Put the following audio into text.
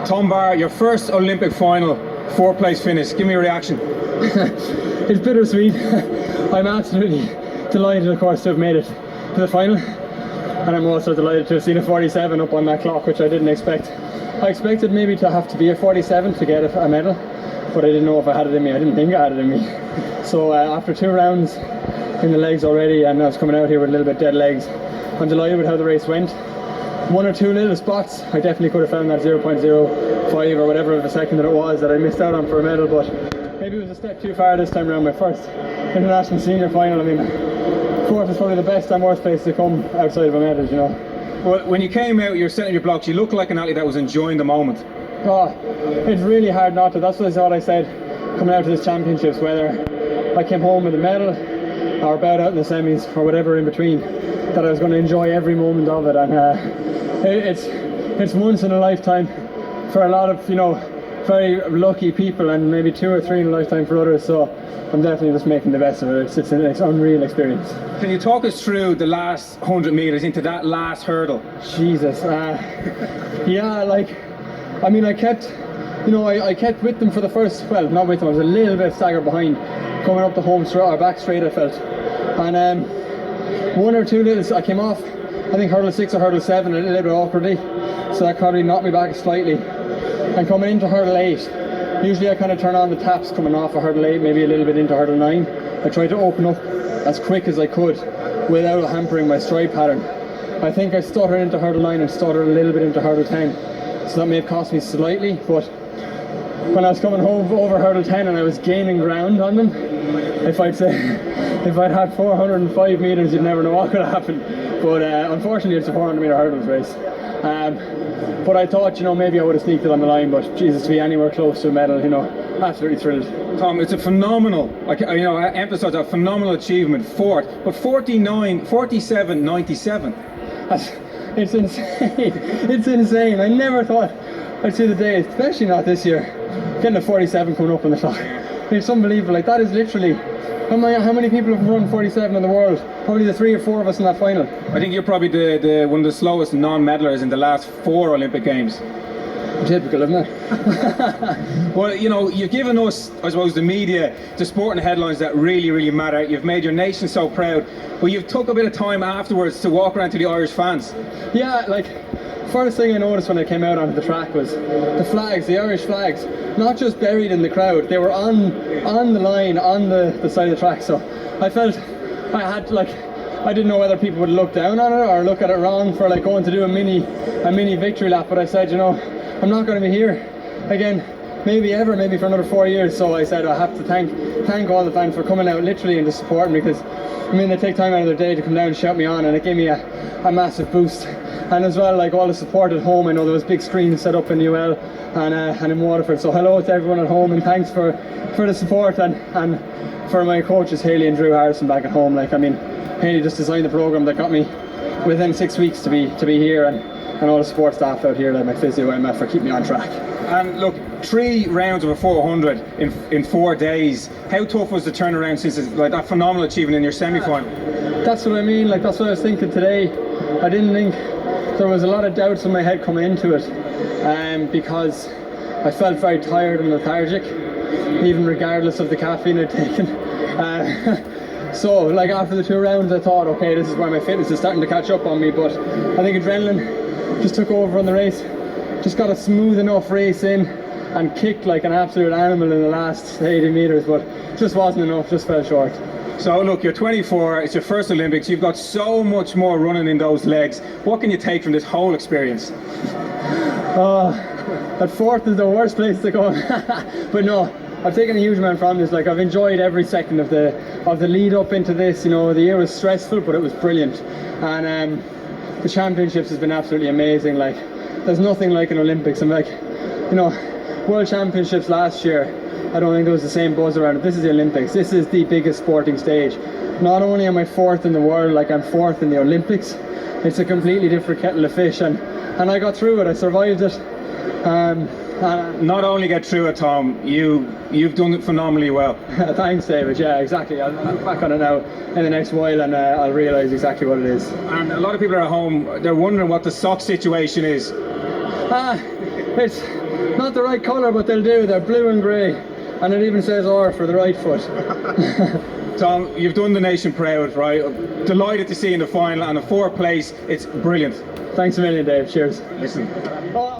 Tom Barr, your first Olympic final, 4th place finish. Give me a reaction. It's bittersweet. I'm absolutely delighted, of course, to have made it to the final. And I'm also delighted to have seen a 47 up on that clock, which I didn't expect. I expected maybe to have to be a 47 to get a medal, but I didn't know if I had it in me. I didn't think I had it in me. So after 2 rounds in the legs already, and I was coming out here with a little bit dead legs, I'm delighted with how the race went. 1 or 2 little spots, I definitely could have found that 0.05 or whatever of a second that it was that I missed out on for a medal, but maybe it was a step too far this time around. My first international senior final. I mean, 4th is probably the best and worst place to come outside of a medal, you know. Well, when you came out, you were sitting in your blocks, you looked like an athlete that was enjoying the moment. Oh, it's really hard not to. That's what I said coming out to this championships, whether I came home with a medal or bowed out in the semis or whatever in between, that I was going to enjoy every moment of it. And it's once in a lifetime for a lot of, you know, very lucky people, and maybe 2 or 3 in a lifetime for others. So I'm definitely just making the best of it. It's an unreal experience. Can you talk us through the last 100 meters into that last hurdle? Jesus, yeah, like, I mean, I kept with them for the first, well, not with them, I was a little bit staggered behind coming up the home straight, or back straight, I felt. And 1 or 2 little, I came off, I think hurdle 6 or hurdle 7 a little bit awkwardly, so that probably knocked me back slightly. And coming into hurdle 8, usually I kind of turn on the taps coming off of hurdle 8, maybe a little bit into hurdle 9. I tried to open up as quick as I could without hampering my stride pattern. I think I stuttered into hurdle 9 and stuttered a little bit into hurdle 10, so that may have cost me slightly. But when I was coming home over hurdle 10 and I was gaining ground on them, if I'd had 405 meters, you'd never know what could have happened. But unfortunately, it's a 400 meter hurdles race. But I thought, you know, maybe I would have sneaked it on the line, but Jesus, to be anywhere close to a medal, you know, absolutely thrilled. Tom, it's a phenomenal, I emphasise a phenomenal achievement, 4th, but 47.97. It's insane. It's insane. I never thought I'd see the day, especially not this year, getting a 47 coming up on the clock. It's unbelievable. Like, that is literally, how many people have run 47 in the world? Probably the 3 or 4 of us in that final. I think you're probably the one of the slowest non-medallers in the last 4 Olympic Games. Typical, isn't it? Well, you know, you've given us, I suppose, the media, the sport and headlines that really, really matter. You've made your nation so proud, but you've took a bit of time afterwards to walk around to the Irish fans. Yeah, like, first thing I noticed when I came out onto the track was the flags, the Irish flags, not just buried in the crowd, they were on the line, on the side of the track. So I felt I had to, like, I didn't know whether people would look down on it or look at it wrong for like going to do a mini victory lap, but I said, you know, I'm not going to be here again, maybe for another 4 years. So I said I have to thank all the fans for coming out literally and just supporting me, because I mean, they take time out of their day to come down and shout me on, and it gave me a massive boost. And as well, like, all the support at home. I know there was big screens set up in UL and in Waterford, so hello to everyone at home, and thanks for the support, and for my coaches Hayley and Drew Harrison back at home. Like, I mean, Hayley just designed the program that got me within 6 weeks to be here, and all the support staff out here, like my physio, MF, for keeping me on track. And look, 3 rounds of a 400 in 4 days. How tough was the turnaround since it's like that phenomenal achievement in your semi-final? That's what I mean. Like, that's what I was thinking today. I didn't think there was a lot of doubts in my head coming into it, because I felt very tired and lethargic, even regardless of the caffeine I'd taken. So, like, after the 2 rounds, I thought, okay, this is where my fitness is starting to catch up on me. But I think adrenaline just took over on the race. Just got a smooth enough race in and kicked like an absolute animal in the last 80 meters, but just wasn't enough, just fell short. So look, you're 24, it's your first Olympics, you've got so much more running in those legs. What can you take from this whole experience? That 4th is the worst place to go. But no, I've taken a huge amount from this. Like, I've enjoyed every second of the lead up into this. You know, the year was stressful, but it was brilliant. And the championships has been absolutely amazing. Like, there's nothing like an Olympics. I'm like, you know, World Championships last year, I don't think there was the same buzz around it. This is the Olympics. This is the biggest sporting stage. Not only am I 4th in the world, like, I'm 4th in the Olympics. It's a completely different kettle of fish, and I got through it. I survived it. Not only get through it, Tom, you've done it phenomenally well. Thanks, David. Yeah, exactly. I'll look back on it now in the next while, and I'll realise exactly what it is. And a lot of people are at home, they're wondering what the sock situation is. It's not the right colour, but they'll do. They're blue and grey, and it even says R for the right foot. Tom, you've done the nation proud, right? I'm delighted to see you in the final, and a 4th place. It's brilliant. Thanks a million, Dave. Cheers. Listen.